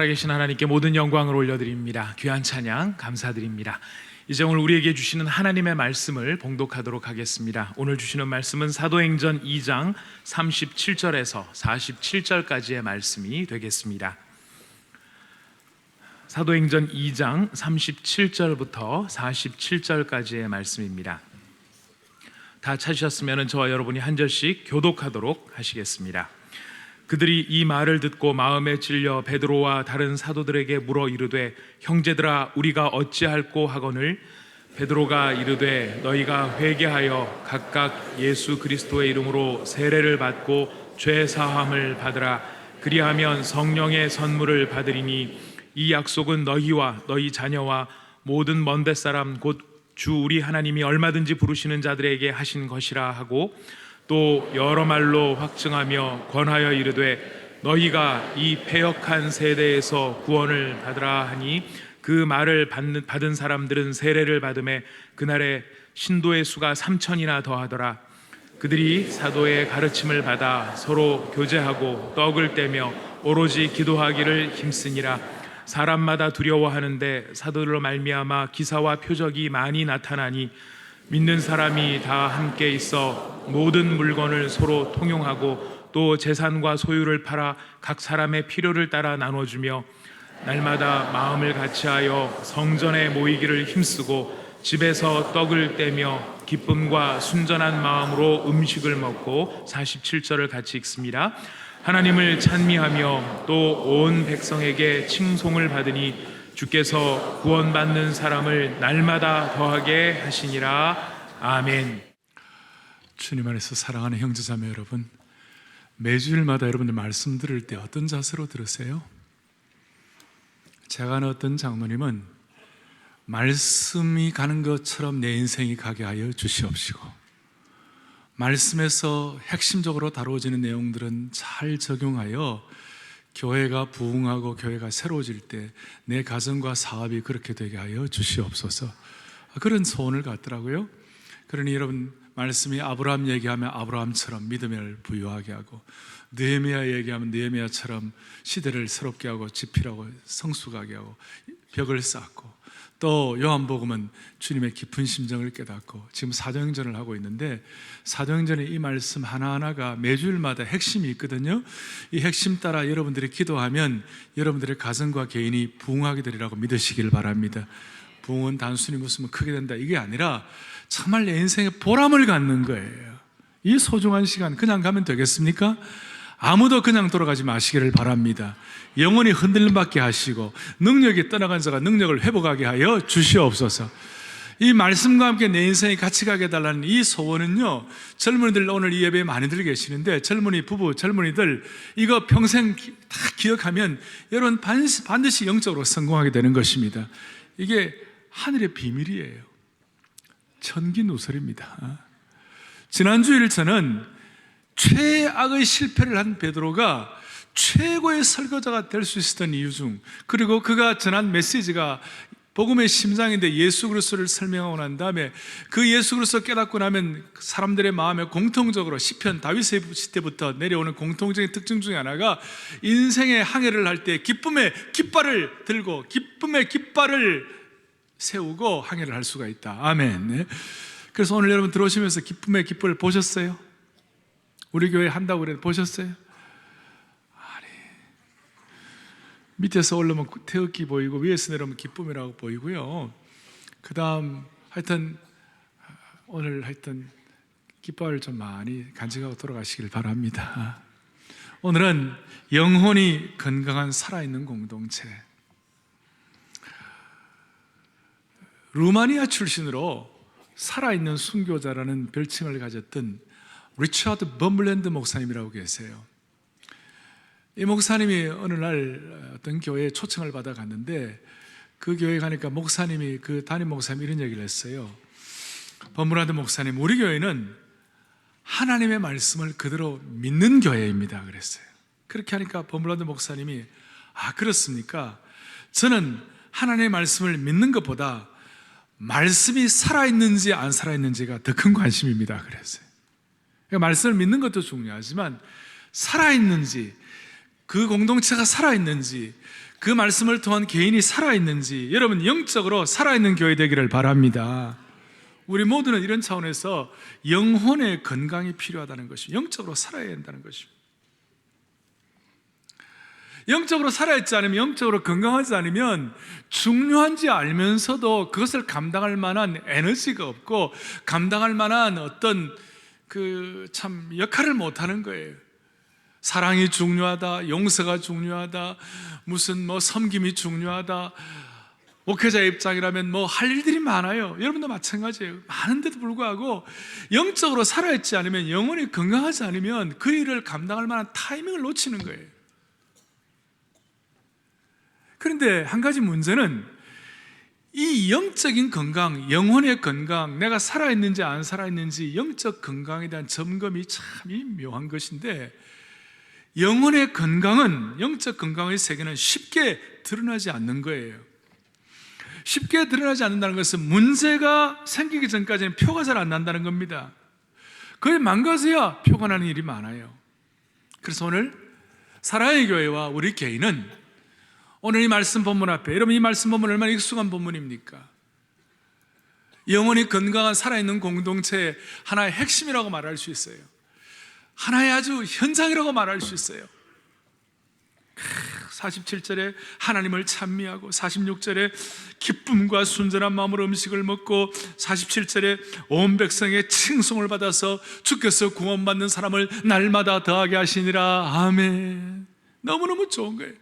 살아계신 하나님께 모든 영광을 올려드립니다. 귀한 찬양 감사드립니다. 이제 오늘 우리에게 주시는 하나님의 말씀을 봉독하도록 하겠습니다. 오늘 주시는 말씀은 사도행전 2장 37절에서 47절까지의 말씀이 되겠습니다. 사도행전 2장 37절부터 47절까지의 말씀입니다. 다 찾으셨으면 저와 여러분이 한 절씩 교독하도록 하시겠습니다. 그들이 이 말을 듣고 마음에 찔려 베드로와 다른 사도들에게 물어 이르되 형제들아 우리가 어찌할꼬 하거늘 베드로가 이르되 너희가 회개하여 각각 예수 그리스도의 이름으로 세례를 받고 죄 사함을 받으라. 그리하면 성령의 선물을 받으리니 이 약속은 너희와 너희 자녀와 모든 먼데 사람 곧 주 우리 하나님이 얼마든지 부르시는 자들에게 하신 것이라 하고 또 여러 말로 확증하며 권하여 이르되 너희가 이 패역한 세대에서 구원을 받으라 하니 그 말을 받은 사람들은 세례를 받음에 그날에 신도의 수가 3,000이나 더하더라. 그들이 사도의 가르침을 받아 서로 교제하고 떡을 떼며 오로지 기도하기를 힘쓰니라. 사람마다 두려워하는데 사도들로 말미암아 기사와 표적이 많이 나타나니 믿는 사람이 다 함께 있어 모든 물건을 서로 통용하고 또 재산과 소유를 팔아 각 사람의 필요를 따라 나눠주며 날마다 마음을 같이하여 성전에 모이기를 힘쓰고 집에서 떡을 떼며 기쁨과 순전한 마음으로 음식을 먹고 47절을 같이 읽습니다. 하나님을 찬미하며 또 온 백성에게 칭송을 받으니 주께서 구원받는 사람을 날마다 더하게 하시니라. 아멘. 주님 안에서 사랑하는 형제자매 여러분, 매주일마다 여러분들 말씀 들을 때 어떤 자세로 들으세요? 제가 아는 어떤 장로님은 말씀이 가는 것처럼 내 인생이 가게 하여 주시옵시고 말씀에서 핵심적으로 다루어지는 내용들은 잘 적용하여 교회가 부흥하고 교회가 새로워질 때 내 가정과 사업이 그렇게 되게 하여 주시옵소서. 그런 소원을 갖더라고요. 그러니 여러분 말씀이 아브라함 얘기하면 아브라함처럼 믿음을 부유하게 하고 느헤미야 얘기하면 느헤미야처럼 시대를 새롭게 하고 지필하고 성숙하게 하고 벽을 쌓고 또 요한복음은 주님의 깊은 심정을 깨닫고 지금 사도행전을 하고 있는데 사도행전의 이 말씀 하나하나가 매주일마다 핵심이 있거든요. 이 핵심 따라 여러분들이 기도하면 여러분들의 가정과 개인이 부흥하게 되리라고 믿으시길 바랍니다. 부흥은 단순히 무슨 크게 된다 이게 아니라 정말 내 인생에 보람을 갖는 거예요. 이 소중한 시간 그냥 가면 되겠습니까? 아무도 그냥 돌아가지 마시기를 바랍니다. 영원히 흔들림 받게 하시고 능력이 떠나간 자가 능력을 회복하게 하여 주시옵소서. 이 말씀과 함께 내 인생이 같이 가게 해달라는 이 소원은요, 젊은이들 오늘 이 예배에 많이들 계시는데 젊은이 부부, 젊은이들 이거 평생 다 기억하면 여러분 반드시 영적으로 성공하게 되는 것입니다. 이게 하늘의 비밀이에요. 천기누설입니다. 지난주일 저는 최악의 실패를 한 베드로가 최고의 설교자가 될 수 있었던 이유 중, 그리고 그가 전한 메시지가 복음의 심장인데 예수 그리스도를 설명하고 난 다음에 그 예수 그리스도 깨닫고 나면 사람들의 마음에 공통적으로 시편 다윗의 시대부터 내려오는 공통적인 특징 중에 하나가 인생의 항해를 할 때 기쁨의 깃발을 들고 기쁨의 깃발을 세우고 항해를 할 수가 있다. 아멘. 그래서 오늘 여러분 들어오시면서 기쁨의 깃발을 보셨어요? 우리 교회 한다고 그래도 보셨어요? 아니, 밑에서 올라오면 태극기 보이고 위에서 내려오면 기쁨이라고 보이고요. 그 다음 하여튼 오늘 하여튼 깃발을 좀 많이 간직하고 돌아가시길 바랍니다. 오늘은 영혼이 건강한 살아있는 공동체, 루마니아 출신으로 살아있는 순교자라는 별칭을 가졌던 리처드 범블랜드 목사님이라고 계세요. 이 목사님이 어느 날 어떤 교회에 초청을 받아 갔는데 그 교회에 가니까 목사님이 그 담임 목사님이 이런 얘기를 했어요. 범블랜드 목사님, 우리 교회는 하나님의 말씀을 그대로 믿는 교회입니다 그랬어요. 그렇게 하니까 범블랜드 목사님이 아 그렇습니까? 저는 하나님의 말씀을 믿는 것보다 말씀이 살아있는지 안 살아있는지가 더 큰 관심입니다 그랬어요. 그러니까 말씀을 믿는 것도 중요하지만 살아있는지, 그 공동체가 살아있는지, 그 말씀을 통한 개인이 살아있는지, 여러분 영적으로 살아있는 교회 되기를 바랍니다. 우리 모두는 이런 차원에서 영혼의 건강이 필요하다는 것입니다. 영적으로 살아야 한다는 것입니다. 영적으로 살아있지 않으면, 영적으로 건강하지 않으면 중요한지 알면서도 그것을 감당할 만한 에너지가 없고 감당할 만한 어떤 참 역할을 못하는 거예요. 사랑이 중요하다, 용서가 중요하다, 무슨 섬김이 중요하다, 목회자의 입장이라면 할 일들이 많아요. 여러분도 마찬가지예요. 많은데도 불구하고 영적으로 살아있지 않으면, 영혼이 건강하지 않으면 그 일을 감당할 만한 타이밍을 놓치는 거예요. 그런데 한 가지 문제는 이 영적인 건강, 영혼의 건강, 내가 살아있는지 안 살아있는지 영적 건강에 대한 점검이 참 묘한 것인데, 영혼의 건강은, 영적 건강의 세계는 쉽게 드러나지 않는 거예요. 쉽게 드러나지 않는다는 것은 문제가 생기기 전까지는 표가 잘 안 난다는 겁니다. 그게 망가져야 표가 나는 일이 많아요. 그래서 오늘 사랑의 교회와 우리 개인은 오늘 이 말씀 본문 앞에, 여러분 이 말씀 본문 얼마나 익숙한 본문입니까? 영혼이 건강한 살아있는 공동체의 하나의 핵심이라고 말할 수 있어요. 하나의 아주 현장이라고 말할 수 있어요. 47절에 하나님을 찬미하고, 46절에 기쁨과 순전한 마음으로 음식을 먹고, 47절에 온 백성의 칭송을 받아서 주께서 구원받는 사람을 날마다 더하게 하시니라. 아멘. 너무너무 좋은 거예요.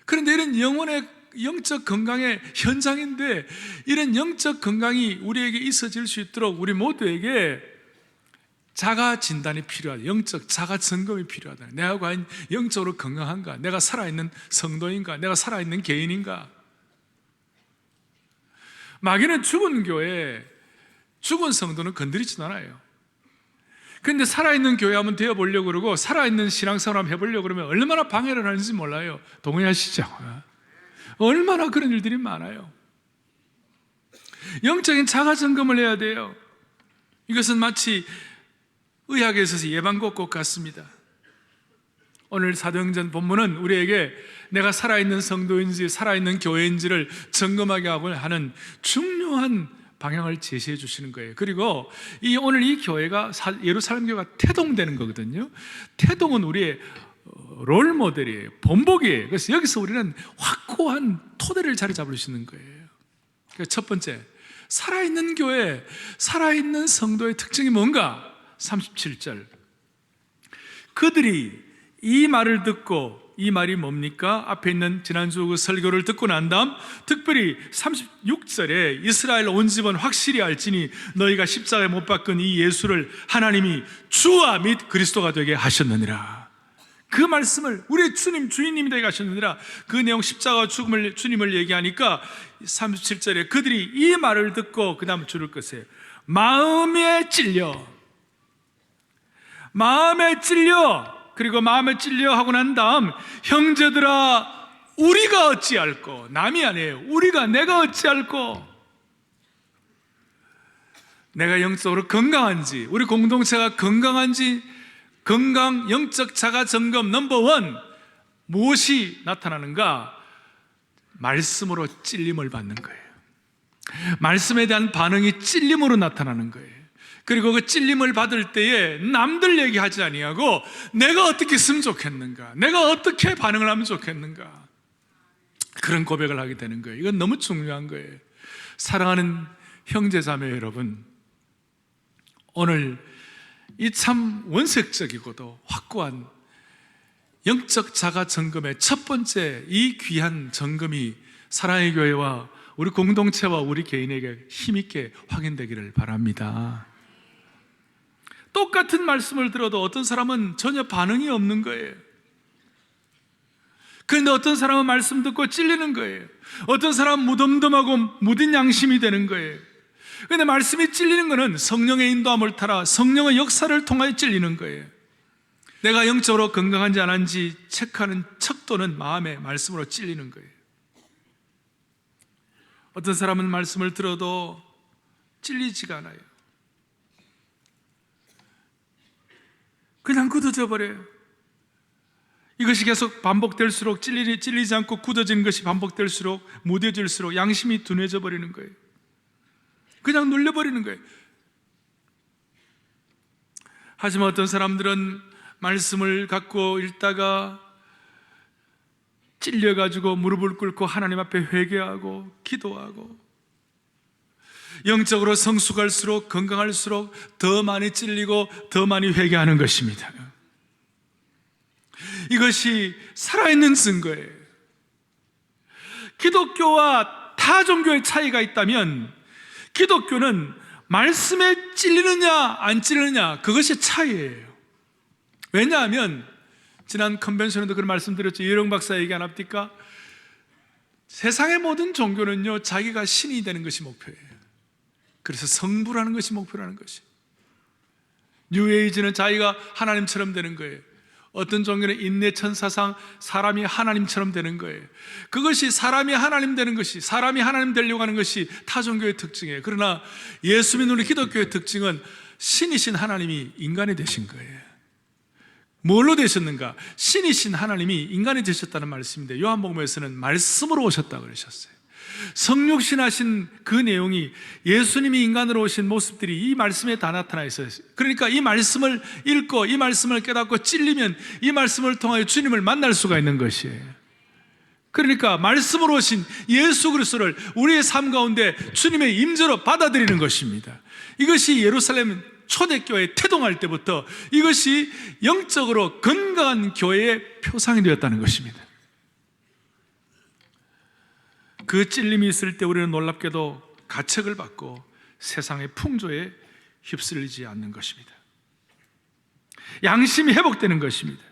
그런데 이런 영혼의 영적 건강의 현장인데, 이런 영적 건강이 우리에게 있어질 수 있도록 우리 모두에게 자가 진단이 필요하다. 영적 자가 점검이 필요하다. 내가 과연 영적으로 건강한가? 내가 살아있는 성도인가? 내가 살아있는 개인인가? 마귀는 죽은 교회, 죽은 성도는 건드리지도 않아요. 그런데 살아있는 교회 한번 되어보려고 그러고 살아있는 신앙생활 한번 해보려고 그러면 얼마나 방해를 하는지 몰라요. 동의하시죠? 얼마나 그런 일들이 많아요. 영적인 자가 점검을 해야 돼요. 이것은 마치 의학에 있어서 예방접종 같습니다. 오늘 사도행전 본문은 우리에게 내가 살아있는 성도인지 살아있는 교회인지를 점검하게 하는 중요한 방향을 제시해 주시는 거예요. 그리고 오늘 이 교회가 예루살렘 교회가 태동되는 거거든요. 태동은 우리의 롤 모델이에요. 본보기예요. 그래서 여기서 우리는 확고한 토대를 자리 잡을 수 있는 거예요. 그러니까 첫 번째, 살아있는 교회, 살아있는 성도의 특징이 뭔가? 37절, 그들이 이 말을 듣고, 이 말이 뭡니까? 앞에 있는 지난주 그 설교를 듣고 난 다음 특별히 36절에 이스라엘 온 집은 확실히 알지니 너희가 십자가에 못 박은 이 예수를 하나님이 주와 및 그리스도가 되게 하셨느니라. 그 말씀을 우리의 주인님이 되게 하셨느니라. 그 내용, 십자가와 죽음을, 주님을 얘기하니까 37절에 그들이 이 말을 듣고, 그 다음 줄을 것이에요. 마음에 찔려, 그리고 마음에 찔려 하고 난 다음, 형제들아 우리가 어찌할꼬, 남이 아니에요. 내가 어찌할꼬. 내가 영적으로 건강한지, 우리 공동체가 건강한지, 건강 영적 자가 점검 넘버 1, 무엇이 나타나는가? 말씀으로 찔림을 받는 거예요. 말씀에 대한 반응이 찔림으로 나타나는 거예요. 그리고 그 찔림을 받을 때에 남들 얘기하지 아니하고 내가 어떻게 했으면 좋겠는가, 내가 어떻게 반응을 하면 좋겠는가, 그런 고백을 하게 되는 거예요. 이건 너무 중요한 거예요. 사랑하는 형제자매 여러분, 오늘 이 참 원색적이고도 확고한 영적 자가 점검의 첫 번째 이 귀한 점검이 사랑의 교회와 우리 공동체와 우리 개인에게 힘있게 확인되기를 바랍니다. 똑같은 말씀을 들어도 어떤 사람은 전혀 반응이 없는 거예요. 그런데 어떤 사람은 말씀 듣고 찔리는 거예요. 어떤 사람은 무덤덤하고 무딘 양심이 되는 거예요. 그런데 말씀이 찔리는 것은 성령의 인도함을 따라 성령의 역사를 통하여 찔리는 거예요. 내가 영적으로 건강한지 안 한지 체크하는 척도는 마음의 말씀으로 찔리는 거예요. 어떤 사람은 말씀을 들어도 찔리지가 않아요. 그냥 굳어져 버려요. 이것이 계속 반복될수록 찔리지 않고 굳어지는 것이 반복될수록 무뎌질수록 양심이 둔해져 버리는 거예요. 그냥 눌려버리는 거예요. 하지만 어떤 사람들은 말씀을 갖고 읽다가 찔려가지고 무릎을 꿇고 하나님 앞에 회개하고 기도하고 영적으로 성숙할수록 건강할수록 더 많이 찔리고 더 많이 회개하는 것입니다. 이것이 살아있는 증거예요. 기독교와 타 종교의 차이가 있다면 기독교는 말씀에 찔리느냐 안 찔리느냐 그것이 차이예요. 왜냐하면 지난 컨벤션에도 그런 말씀드렸죠. 이혜령 박사 얘기 안 합니까? 세상의 모든 종교는요 자기가 신이 되는 것이 목표예요. 그래서 성부라는 것이 목표라는 것이. 뉴에이지는 자기가 하나님처럼 되는 거예요. 어떤 종교는 인내천사상 사람이 하나님처럼 되는 거예요. 그것이 사람이 하나님 되는 것이, 사람이 하나님 되려고 하는 것이 타 종교의 특징이에요. 그러나 예수 믿는 우리 기독교의 특징은 신이신 하나님이 인간이 되신 거예요. 뭘로 되셨는가? 신이신 하나님이 인간이 되셨다는 말씀인데 요한복음에서는 말씀으로 오셨다고 그러셨어요. 성육신하신 그 내용이 예수님이 인간으로 오신 모습들이 이 말씀에 다 나타나 있어요. 그러니까 이 말씀을 읽고 이 말씀을 깨닫고 찔리면 이 말씀을 통하여 주님을 만날 수가 있는 것이에요. 그러니까 말씀으로 오신 예수 그리스도를 우리의 삶 가운데 주님의 임재로 받아들이는 것입니다. 이것이 예루살렘 초대교회 태동할 때부터 이것이 영적으로 건강한 교회의 표상이 되었다는 것입니다. 그 찔림이 있을 때 우리는 놀랍게도 가책을 받고 세상의 풍조에 휩쓸리지 않는 것입니다. 양심이 회복되는 것입니다.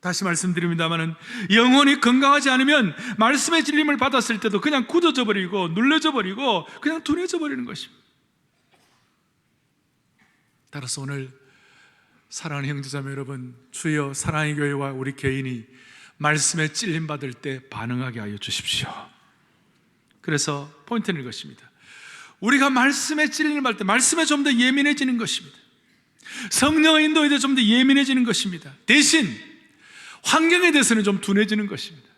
다시 말씀드립니다마는 영혼이 건강하지 않으면 말씀의 찔림을 받았을 때도 그냥 굳어져 버리고 눌려져 버리고 그냥 둔해져 버리는 것입니다. 따라서 오늘 사랑하는 형제자매 여러분, 주여 사랑의 교회와 우리 개인이 말씀에 찔림 받을 때 반응하게 하여 주십시오. 그래서 포인트는 이것입니다. 우리가 말씀에 찔림을 받을 때 말씀에 좀 더 예민해지는 것입니다. 성령의 인도에 대해 좀 더 예민해지는 것입니다. 대신 환경에 대해서는 좀 둔해지는 것입니다.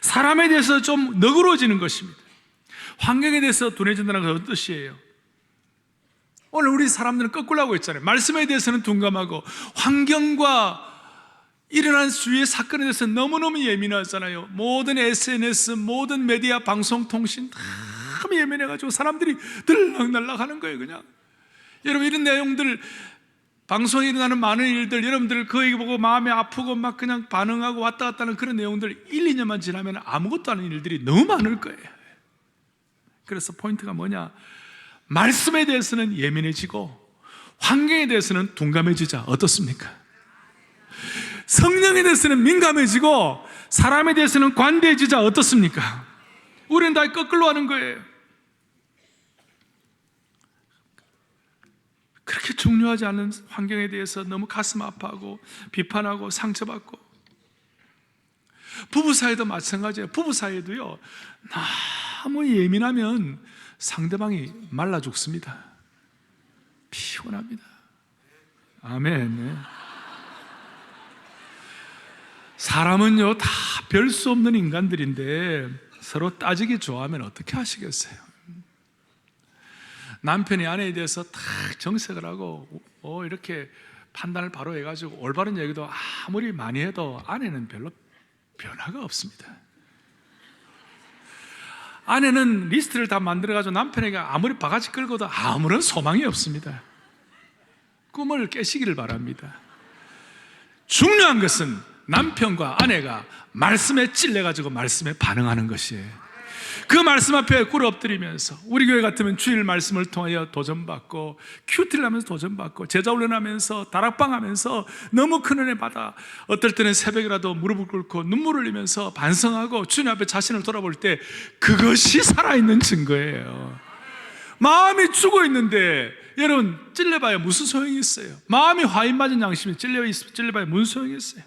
사람에 대해서 좀 너그러워지는 것입니다. 환경에 대해서 둔해진다는 것은 어떤 뜻이에요? 오늘 우리 사람들은 거꾸로 하고 있잖아요. 말씀에 대해서는 둔감하고 환경과 일어난 주위의 사건에 대해서 너무너무 예민하잖아요. 모든 SNS, 모든 메디어, 방송통신 다 예민해가지고 사람들이 들락날락 하는 거예요. 그냥 여러분 이런 내용들, 방송에 일어나는 많은 일들, 여러분들 그 얘기 보고 마음이 아프고 막 그냥 반응하고 왔다 갔다 하는 그런 내용들 1, 2년만 지나면 아무것도 아닌 일들이 너무 많을 거예요. 그래서 포인트가 뭐냐? 말씀에 대해서는 예민해지고 환경에 대해서는 둔감해지자. 어떻습니까? 성령에 대해서는 민감해지고 사람에 대해서는 관대해지자. 어떻습니까? 우리는 다 거꾸로 하는 거예요. 그렇게 중요하지 않은 환경에 대해서 너무 가슴 아파하고 비판하고 상처받고. 부부 사이도 마찬가지예요. 부부 사이도요 너무 예민하면 상대방이 말라 죽습니다. 피곤합니다. 아멘. 사람은요 다 별 수 없는 인간들인데 서로 따지기 좋아하면 어떻게 하시겠어요? 남편이 아내에 대해서 딱 정색을 하고 이렇게 판단을 바로 해가지고 올바른 얘기도 아무리 많이 해도 아내는 별로 변화가 없습니다. 아내는 리스트를 다 만들어가지고 남편에게 아무리 바가지 끌고도 아무런 소망이 없습니다. 꿈을 깨시기를 바랍니다. 중요한 것은 남편과 아내가 말씀에 찔려가지고 말씀에 반응하는 것이에요. 그 말씀 앞에 꿇어 엎드리면서 우리 교회 같으면 주일 말씀을 통하여 도전받고 큐티를 하면서 도전받고 제자 훈련하면서 다락방 하면서 너무 큰 은혜 받아 어떨 때는 새벽이라도 무릎을 꿇고 눈물을 흘리면서 반성하고 주님 앞에 자신을 돌아볼 때 그것이 살아있는 증거예요. 마음이 죽어 있는데 여러분 찔려봐야 무슨 소용이 있어요? 마음이 화인 맞은 양심이 찔려봐야 무슨 소용이 있어요?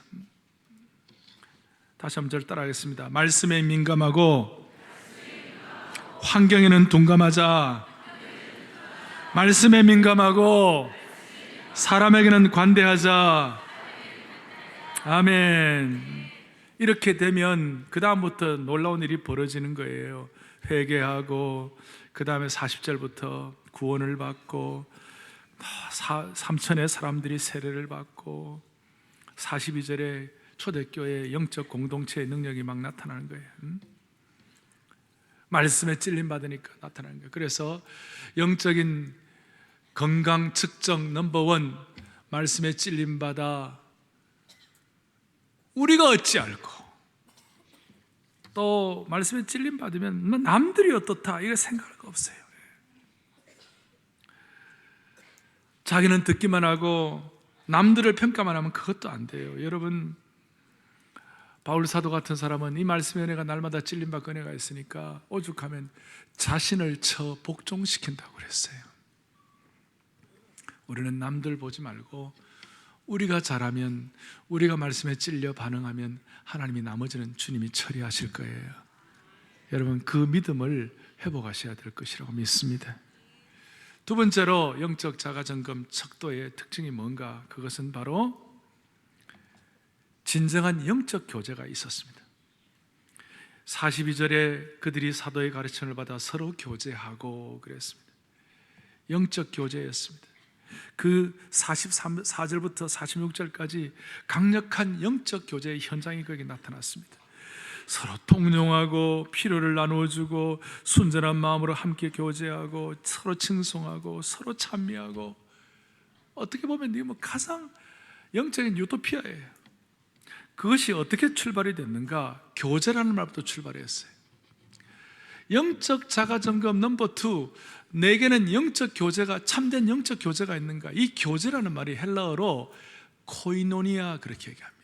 다시 한번 저를 따라하겠습니다. 말씀에 민감하고 환경에는 둔감하자. 말씀에 민감하고 사람에게는 관대하자. 아멘. 이렇게 되면 그 다음부터 놀라운 일이 벌어지는 거예요. 회개하고 그 다음에 40절부터 구원을 받고 3천의 사람들이 세례를 받고 42절에 초대교회의 영적 공동체의 능력이 막 나타나는 거예요. 말씀에 찔림 받으니까 나타나는 거예요. 그래서 영적인 건강 측정 넘버원, 말씀에 찔림 받아 우리가 어찌 알고, 또 말씀에 찔림 받으면 뭐 남들이 어떻다 이거 생각할 거 없어요. 자기는 듣기만 하고 남들을 평가만 하면 그것도 안 돼요. 여러분, 바울 사도 같은 사람은 이 말씀의 은혜가 날마다 찔림받고 은혜가 있으니까 오죽하면 자신을 쳐 복종시킨다고 그랬어요. 우리는 남들 보지 말고 우리가 잘하면, 우리가 말씀에 찔려 반응하면 하나님이 나머지는 주님이 처리하실 거예요. 여러분, 그 믿음을 회복하셔야 될 것이라고 믿습니다. 두 번째로 영적 자가점검 척도의 특징이 뭔가? 그것은 바로 진정한 영적 교제가 있었습니다. 42절에 그들이 사도의 가르침을 받아 서로 교제하고 그랬습니다. 영적 교제였습니다. 그 44절부터 46절까지 강력한 영적 교제의 현장이 거기 나타났습니다. 서로 통용하고 필요를 나누어주고 순전한 마음으로 함께 교제하고 서로 칭송하고 서로 찬미하고, 어떻게 보면 이게 가장 영적인 유토피아예요. 그것이 어떻게 출발이 됐는가? 교제라는 말부터 출발했어요. 영적 자가점검 넘버 2, 내게는 영적 교제가, 참된 영적 교제가 있는가? 이 교제라는 말이 헬라어로 코이노니아 그렇게 얘기합니다.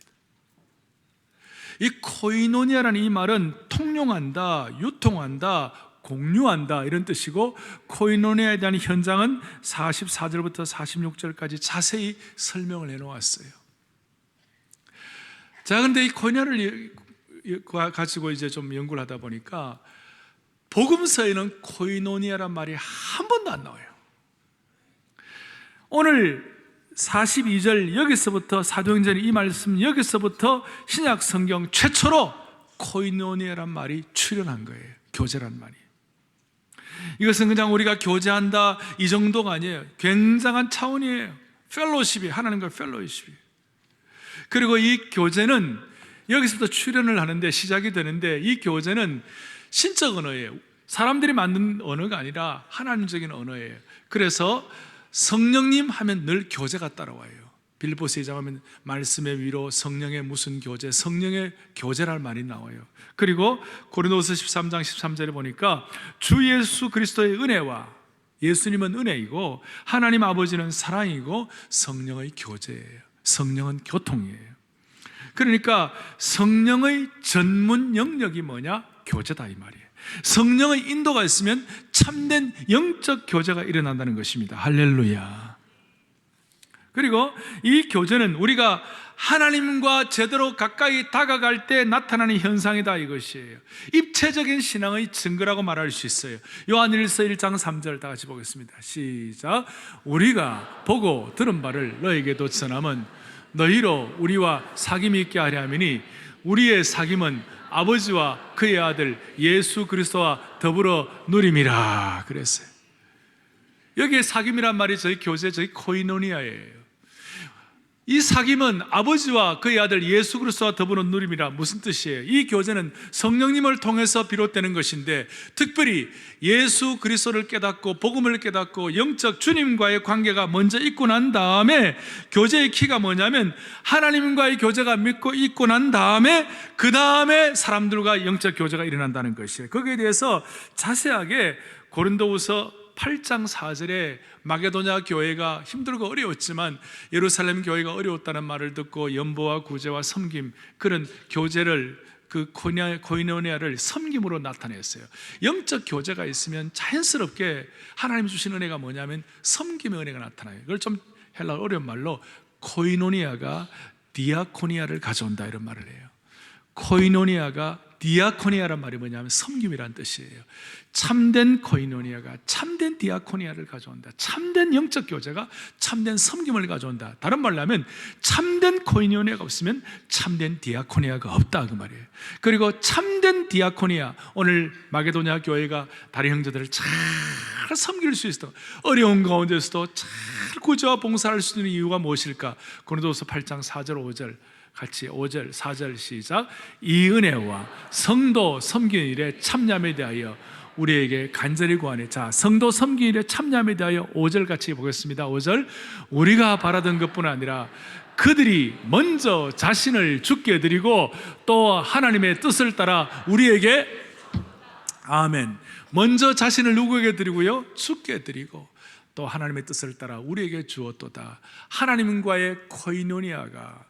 이 코이노니아라는 이 말은 통용한다, 유통한다, 공유한다 이런 뜻이고, 코이노니아에 대한 현장은 44절부터 46절까지 자세히 설명을 해놓았어요. 자, 그런데 이 코이노니아를 가지고 이제 좀 연구를 하다 보니까 복음서에는 코이노니아란 말이 한 번도 안 나와요. 오늘 42절 여기서부터 사도행전의 이 말씀 여기서부터 신약 성경 최초로 코이노니아란 말이 출현한 거예요. 교제란 말이. 이것은 그냥 우리가 교제한다 이 정도가 아니에요. 굉장한 차원이에요. 펠로십이, 하나님과 펠로십이. 그리고 이 교제는 여기서부터 출현을 하는데, 시작이 되는데, 이 교제는 신적 언어예요. 사람들이 만든 언어가 아니라 하나님적인 언어예요. 그래서 성령님 하면 늘 교제가 따라와요. 빌보스에 장하면 말씀의 위로, 성령의 무슨 교제, 성령의 교제란 말이 나와요. 그리고 고린도후서 13장 13절에 보니까 주 예수 그리스도의 은혜와, 예수님은 은혜이고 하나님 아버지는 사랑이고 성령의 교제예요. 성령은 교통이에요. 그러니까 성령의 전문 영역이 뭐냐? 교제다 이 말이에요. 성령의 인도가 있으면 참된 영적 교제가 일어난다는 것입니다. 할렐루야. 그리고 이 교제는 우리가 하나님과 제대로 가까이 다가갈 때 나타나는 현상이다 이것이에요. 입체적인 신앙의 증거라고 말할 수 있어요. 요한일서 1장 3절 다 같이 보겠습니다. 시작. 우리가 보고 들은 바를 너에게도 전함은 너희로 우리와 사귐이 있게 하려 함이니 우리의 사귐은 아버지와 그의 아들 예수 그리스도와 더불어 누림이라 그랬어요. 여기에 사귐이란 말이 저희 교제, 저희 코이노니아예요. 이 사귐은 아버지와 그의 아들 예수 그리스도와 더불어 누림이라 무슨 뜻이에요? 이 교제는 성령님을 통해서 비롯되는 것인데, 특별히 예수 그리스도를 깨닫고 복음을 깨닫고 영적 주님과의 관계가 먼저 있고 난 다음에, 교제의 키가 뭐냐면 하나님과의 교제가 믿고 있고 난 다음에 그 다음에 사람들과 영적 교제가 일어난다는 것이에요. 거기에 대해서 자세하게 고린도후서 8장 4절에 마게도냐 교회가 힘들고 어려웠지만 예루살렘 교회가 어려웠다는 말을 듣고 연보와 구제와 섬김, 그런 교제를, 그 코이노니아를 섬김으로 나타냈어요. 영적 교제가 있으면 자연스럽게 하나님 주신 은혜가 뭐냐면 섬김의 은혜가 나타나요. 그걸 좀 헬라 어려운 말로 코이노니아가 디아코니아를 가져온다 이런 말을 해요. 코이노니아가 디아코니아란 말이 뭐냐면 섬김이란 뜻이에요. 참된 코이노니아가 참된 디아코니아를 가져온다. 참된 영적 교제가 참된 섬김을 가져온다. 다른 말로 하면 참된 코이노니아가 없으면 참된 디아코니아가 없다 그 말이에요. 그리고 참된 디아코니아, 오늘 마게도냐 교회가 다른 형제들을 잘 섬길 수 있어, 어려운 가운데서도 잘 구제와 봉사할 수 있는 이유가 무엇일까? 고린도서 8장 4절 5절 같이 5절 4절 시작. 이 은혜와 성도 섬기는 일에 참여함에 대하여 우리에게 간절히 구하네. 자, 성도 섬기는 일에 참여함에 대하여 5절 같이 보겠습니다. 5절. 우리가 바라던 것뿐 아니라 그들이 먼저 자신을 주께 드리고 또 하나님의 뜻을 따라 우리에게, 아멘, 먼저 자신을 누구에게 드리고요? 주께 드리고 또 하나님의 뜻을 따라 우리에게 주었도다. 하나님과의 코이노니아가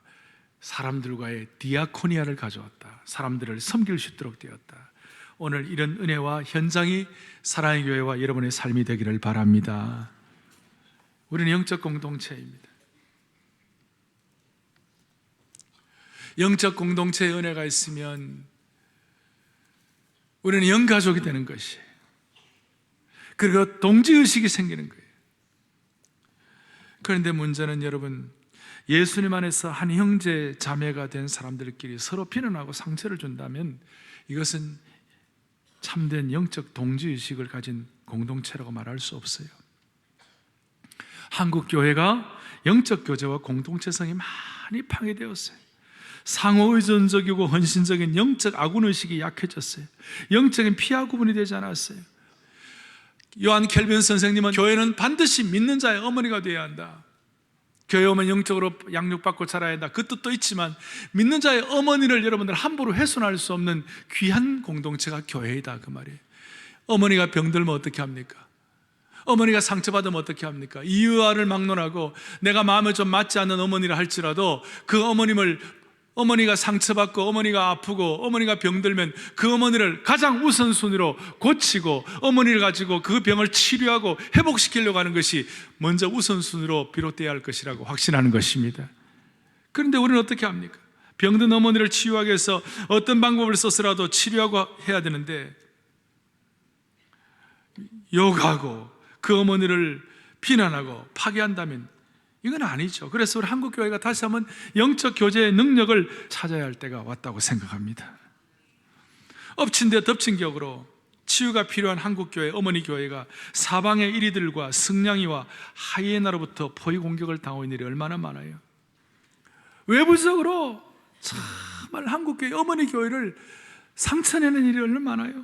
사람들과의 디아코니아를 가져왔다. 사람들을 섬길 수 있도록 되었다. 오늘 이런 은혜와 현장이 사랑의 교회와 여러분의 삶이 되기를 바랍니다. 우리는 영적 공동체입니다. 영적 공동체의 은혜가 있으면 우리는 영가족이 되는 것이에요. 그리고 동지의식이 생기는 거예요. 그런데 문제는 여러분, 예수님 안에서 한 형제 자매가 된 사람들끼리 서로 비난하고 상처를 준다면 이것은 참된 영적 동지의식을 가진 공동체라고 말할 수 없어요. 한국 교회가 영적 교제와 공동체성이 많이 파괴되었어요. 상호의존적이고 헌신적인 영적 아군의식이 약해졌어요. 영적인 피하 구분이 되지 않았어요. 요한 켈빈 선생님은 교회는 반드시 믿는 자의 어머니가 되어야 한다. 교회 오면 영적으로 양육받고 자라야 한다. 그 뜻도 있지만 믿는 자의 어머니를 여러분들 함부로 훼손할 수 없는 귀한 공동체가 교회이다 그 말이에요. 어머니가 병들면 어떻게 합니까? 어머니가 상처받으면 어떻게 합니까? 이유와를 막론하고 내가 마음에 좀 맞지 않는 어머니라 할지라도 그 어머니가 상처받고 어머니가 아프고 어머니가 병들면 그 어머니를 가장 우선순위로 고치고 어머니를 가지고 그 병을 치료하고 회복시키려고 하는 것이 먼저 우선순위로 비롯되어야 할 것이라고 확신하는 것입니다. 그런데 우리는 어떻게 합니까? 병든 어머니를 치유하기 위해서 어떤 방법을 써서라도 치료하고 해야 되는데 욕하고 그 어머니를 비난하고 파괴한다면 이건 아니죠. 그래서 우리 한국교회가 다시 한번 영적 교제의 능력을 찾아야 할 때가 왔다고 생각합니다. 엎친 데 덮친 격으로 치유가 필요한 한국교회, 어머니 교회가 사방의 이리들과 승냥이와 하이에나로부터 포위 공격을 당하고 있는 일이 얼마나 많아요. 외부적으로 정말 한국교회, 어머니 교회를 상처내는 일이 얼마나 많아요.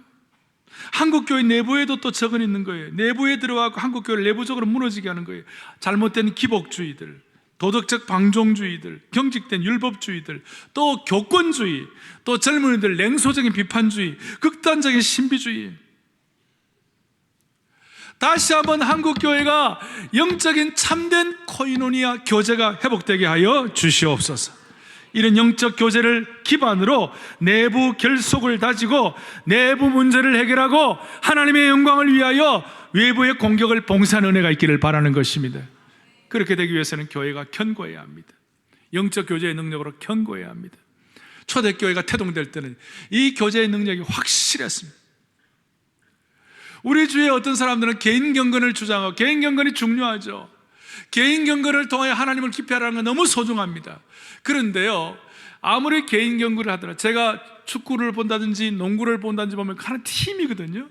한국교회 내부에도 또 적은 있는 거예요. 내부에 들어가고 한국교회를 내부적으로 무너지게 하는 거예요. 잘못된 기복주의들, 도덕적 방종주의들, 경직된 율법주의들, 또 교권주의, 또 젊은이들 냉소적인 비판주의, 극단적인 신비주의. 다시 한번 한국교회가 영적인 참된 코이노니아 교제가 회복되게 하여 주시옵소서. 이런 영적 교제를 기반으로 내부 결속을 다지고 내부 문제를 해결하고 하나님의 영광을 위하여 외부의 공격을 봉사하는 은혜가 있기를 바라는 것입니다. 그렇게 되기 위해서는 교회가 견고해야 합니다. 영적 교제의 능력으로 견고해야 합니다. 초대교회가 태동될 때는 이 교제의 능력이 확실했습니다. 우리 주위에 어떤 사람들은 개인 경건을 주장하고, 개인 경건이 중요하죠. 개인 경건을 통해 하나님을 기피하라는 건 너무 소중합니다. 그런데요, 아무리 개인 경건을 하더라도, 제가 축구를 본다든지 농구를 본다든지 보면 하는 팀이거든요.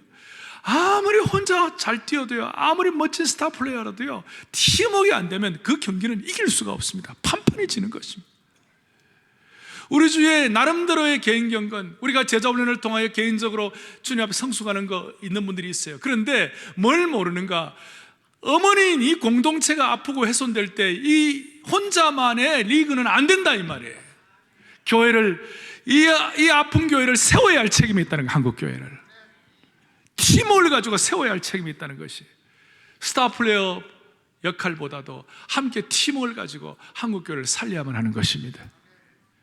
아무리 혼자 잘 뛰어도요, 아무리 멋진 스타 플레이어라도요, 팀워크가 안 되면 그 경기는 이길 수가 없습니다. 판판이 지는 것입니다. 우리 주위에 나름대로의 개인 경건, 우리가 제자훈련을 통하여 개인적으로 주님 앞에 성숙하는 거 있는 분들이 있어요. 그런데 뭘 모르는가? 어머니인 이 공동체가 아프고 훼손될 때 이 혼자만의 리그는 안 된다 이 말이에요. 교회를, 이 아픈 교회를 세워야 할 책임이 있다는 거예요. 한국 교회를 팀을 가지고 세워야 할 책임이 있다는 것이, 스타 플레이어 역할보다도 함께 팀을 가지고 한국 교회를 살려야만 하는 것입니다.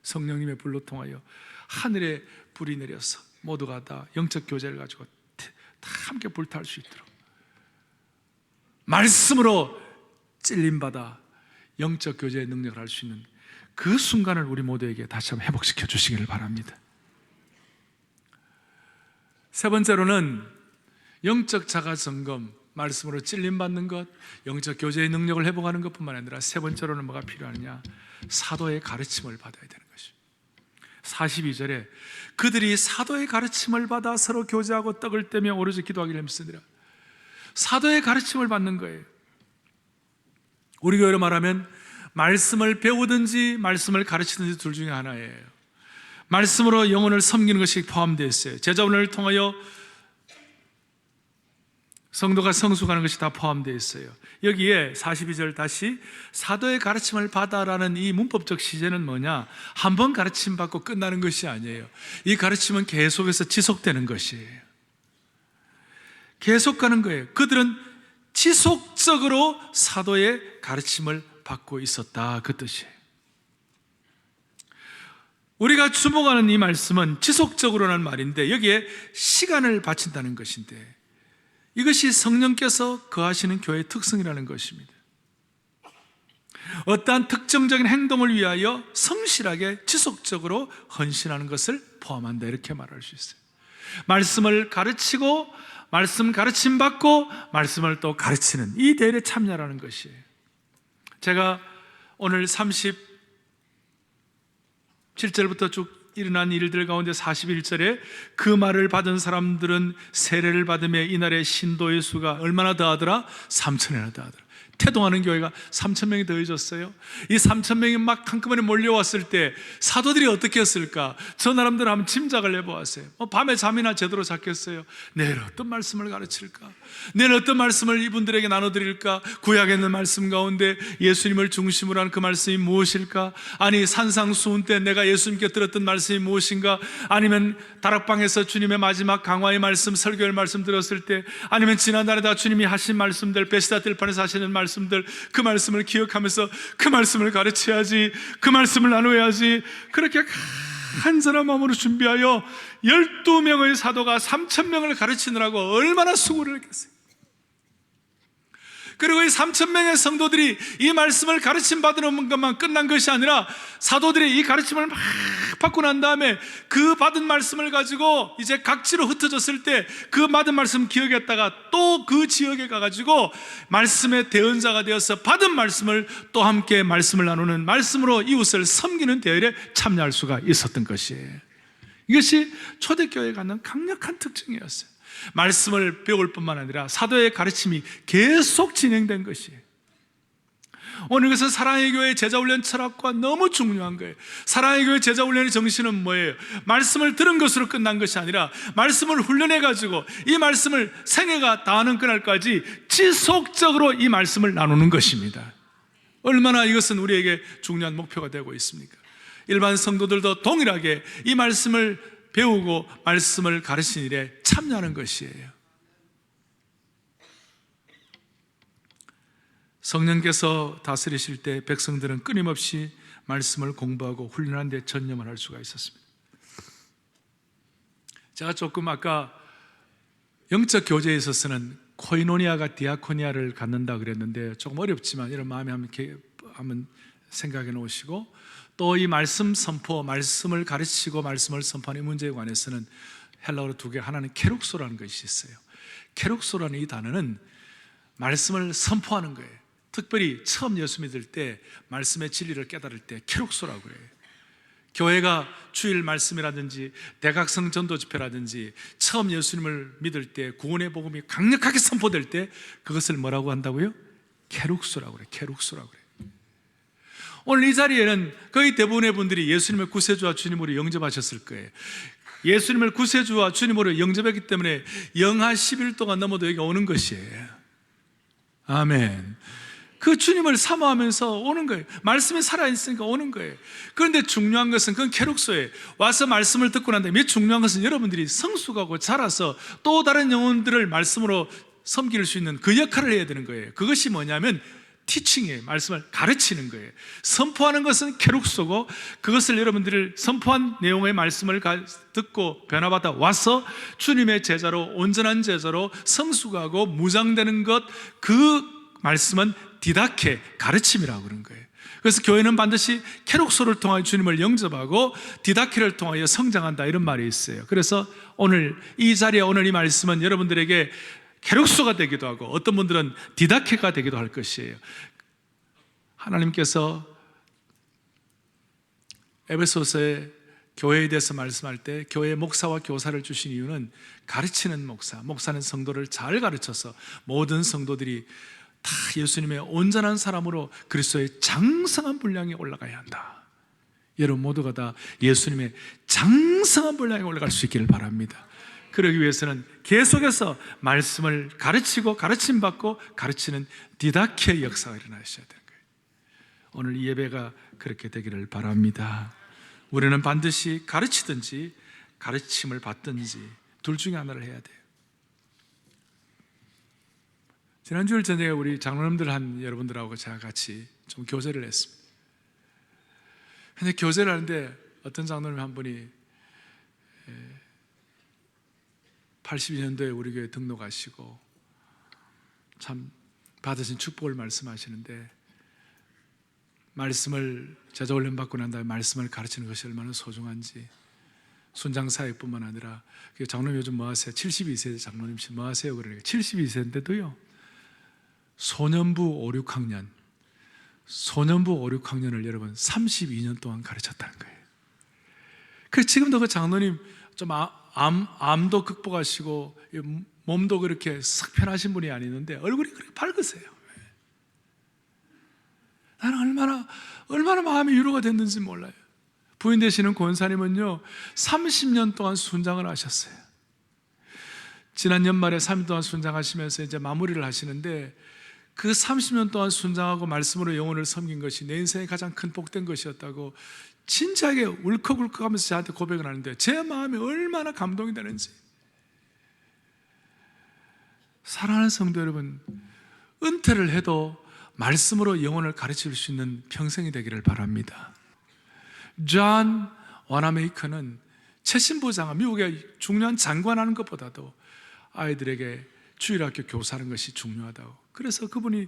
성령님의 불로 통하여 하늘에 불이 내려서 모두가 다 영적 교제를 가지고 다 함께 불탈 수 있도록 말씀으로 찔림받아 영적 교제의 능력을 할 수 있는 그 순간을 우리 모두에게 다시 한번 회복시켜 주시기를 바랍니다. 세 번째로는 영적 자가 점검, 말씀으로 찔림받는 것, 영적 교제의 능력을 회복하는 것뿐만 아니라 세 번째로는 뭐가 필요하느냐? 사도의 가르침을 받아야 되는 것입니다. 42절에 그들이 사도의 가르침을 받아 서로 교제하고 떡을 떼며 오로지 기도하기를 힘쓰니라. 사도의 가르침을 받는 거예요. 우리 교회로 말하면 말씀을 배우든지 말씀을 가르치든지 둘 중에 하나예요. 말씀으로 영혼을 섬기는 것이 포함되어 있어요. 제자훈련을 통하여 성도가 성숙하는 것이 다 포함되어 있어요. 여기에 42절 다시 사도의 가르침을 받아라는 이 문법적 시제는 뭐냐? 한 번 가르침 받고 끝나는 것이 아니에요. 이 가르침은 계속해서 지속되는 것이에요. 계속 가는 거예요. 그들은 지속적으로 사도의 가르침을 받고 있었다, 그 뜻이에요. 우리가 주목하는 이 말씀은 지속적으로라는 말인데 여기에 시간을 바친다는 것인데 이것이 성령께서 거하시는 교회의 특성이라는 것입니다. 어떠한 특정적인 행동을 위하여 성실하게 지속적으로 헌신하는 것을 포함한다, 이렇게 말할 수 있어요. 말씀을 가르치고 말씀 가르침 받고 말씀을 또 가르치는 이 대회에 참여하는 것이에요. 제가 오늘 37절부터 쭉 일어난 일들 가운데 41절에 그 말을 받은 사람들은 세례를 받으며 이날의 신도의 수가 얼마나 더하더라? 3,000이나 더하더라. 태동하는 교회가 3,000명이 더해졌어요. 이 3,000명이 막 한꺼번에 몰려왔을 때 사도들이 어떻게 했을까? 저 사람들 한번 짐작을 해보았어요. 밤에 잠이나 제대로 잤겠어요? 내일 어떤 말씀을 가르칠까? 내일 어떤 말씀을 이분들에게 나눠드릴까? 구약에 있는 말씀 가운데 예수님을 중심으로 한 그 말씀이 무엇일까? 아니 산상수훈 때 내가 예수님께 들었던 말씀이 무엇인가? 아니면 다락방에서 주님의 마지막 강화의 말씀, 설교의 말씀 들었을 때, 아니면 지난날에 다 주님이 하신 말씀들, 베스다 들판에서 하시는 말씀들, 그 말씀을 기억하면서 그 말씀을 가르쳐야지, 그 말씀을 나눠야지, 그렇게 간절한 마음으로 준비하여 12명의 사도가 3,000명을 가르치느라고 얼마나 수고를 했겠어요. 그리고 이 3,000명의 성도들이 이 말씀을 가르침 받는 것만 끝난 것이 아니라 사도들이 이 가르침을 막 받고 난 다음에 그 받은 말씀을 가지고 이제 각지로 흩어졌을 때 그 받은 말씀 기억했다가 또 그 지역에 가가지고 말씀의 대언자가 되어서 받은 말씀을 또 함께 말씀을 나누는, 말씀으로 이웃을 섬기는 대열에 참여할 수가 있었던 것이에요. 이것이 초대교회가 갖는 강력한 특징이었어요. 말씀을 배울 뿐만 아니라 사도의 가르침이 계속 진행된 것이에요. 오늘 이것은 사랑의 교회 제자훈련 철학과 너무 중요한 거예요. 사랑의 교회 제자훈련의 정신은 뭐예요? 말씀을 들은 것으로 끝난 것이 아니라 말씀을 훈련해가지고 이 말씀을 생애가 다하는 그날까지 지속적으로 이 말씀을 나누는 것입니다. 얼마나 이것은 우리에게 중요한 목표가 되고 있습니까? 일반 성도들도 동일하게 이 말씀을 배우고 말씀을 가르치는 일에 참여하는 것이에요. 성령께서 다스리실 때 백성들은 끊임없이 말씀을 공부하고 훈련하는 데 전념을 할 수가 있었습니다. 제가 조금 아까 영적 교제에 있어서는 코이노니아가 디아코니아를 갖는다 그랬는데 조금 어렵지만 이런 마음에 한번 생각해 놓으시고, 또 이 말씀 선포, 말씀을 가르치고 말씀을 선포하는 이 문제에 관해서는 헬라어로 두 개, 하나는 케룩소라는 것이 있어요. 케룩소라는 이 단어는 말씀을 선포하는 거예요. 특별히 처음 예수 믿을 때 말씀의 진리를 깨달을 때 케룩소라고 그래요. 교회가 주일 말씀이라든지 대각성 전도 집회라든지 처음 예수님을 믿을 때 구원의 복음이 강력하게 선포될 때 그것을 뭐라고 한다고요? 케룩소라고 그래요. 케룩소라고 그래요. 오늘 이 자리에는 거의 대부분의 분들이 예수님을 구세주와 주님으로 영접하셨을 거예요. 예수님을 구세주와 주님으로 영접했기 때문에 영하 11도가 넘어도 여기 오는 것이에요. 아멘. 그 주님을 사모하면서 오는 거예요. 말씀이 살아있으니까 오는 거예요. 그런데 중요한 것은 그건 케룩소예요. 와서 말씀을 듣고 난 다음에 중요한 것은 여러분들이 성숙하고 자라서 또 다른 영혼들을 말씀으로 섬길 수 있는 그 역할을 해야 되는 거예요. 그것이 뭐냐면 티칭이에요. 말씀을 가르치는 거예요. 선포하는 것은 케룩소고, 그것을 여러분들이 선포한 내용의 말씀을 듣고 변화받아 와서 주님의 제자로, 온전한 제자로 성숙하고 무장되는 것, 그 말씀은 디다케, 가르침이라고 그런 거예요. 그래서 교회는 반드시 케록소를 통하여 주님을 영접하고 디다케를 통하여 성장한다, 이런 말이 있어요. 그래서 오늘 이 자리에, 오늘 이 말씀은 여러분들에게 케록소가 되기도 하고 어떤 분들은 디다케가 되기도 할 것이에요. 하나님께서 에베소서에 교회에 대해서 말씀할 때 교회 목사와 교사를 주신 이유는 가르치는 목사는 성도를 잘 가르쳐서 모든 성도들이 다 예수님의 온전한 사람으로 그리스도의 장성한 분량에 올라가야 한다. 여러분 모두가 다 예수님의 장성한 분량에 올라갈 수 있기를 바랍니다. 그러기 위해서는 계속해서 말씀을 가르치고 가르침받고 가르치는 디다케의 역사가 일어나셔야 되는 거예요. 오늘 이 예배가 그렇게 되기를 바랍니다. 우리는 반드시 가르치든지 가르침을 받든지 둘 중에 하나를 해야 돼요. 지난주일 저녁에 우리 장로님들 한 여러분들하고 제가 같이 좀 교제를 했습니다. 근데 교제를 하는데 어떤 장로님 한 분이 82년도에 우리 교회 등록하시고 참 받으신 축복을 말씀하시는데, 말씀을 제자훈련 받고 난 다음에 말씀을 가르치는 것이 얼마나 소중한지, 순장사역뿐만 아니라 장로님 요즘 뭐 하세요? 72세 장로님 뭐 하세요? 그러니까 72세인데도요 소년부 5, 6학년 소년부 5, 6학년을 여러분 32년 동안 가르쳤다는 거예요. 그래서 지금도 그 장로님 좀 암도 극복하시고 몸도 그렇게 싹 편하신 분이 아니는데 얼굴이 그렇게 밝으세요. 나는 얼마나 마음이 위로가 됐는지 몰라요. 부인 되시는 권사님은요 30년 동안 순장을 하셨어요. 지난 연말에 3년 동안 순장하시면서 이제 마무리를 하시는데, 그 30년 동안 순장하고 말씀으로 영혼을 섬긴 것이 내 인생의 가장 큰 복된 것이었다고 진지하게 울컥울컥하면서 저한테 고백을 하는데, 제 마음이 얼마나 감동이 되는지. 사랑하는 성도 여러분, 은퇴를 해도 말씀으로 영혼을 가르칠 수 있는 평생이 되기를 바랍니다. 존 와나메이커는 최신부 장관, 미국의 중요한 장관하는 것보다도 아이들에게 주일학교 교사하는 것이 중요하다고, 그래서 그분이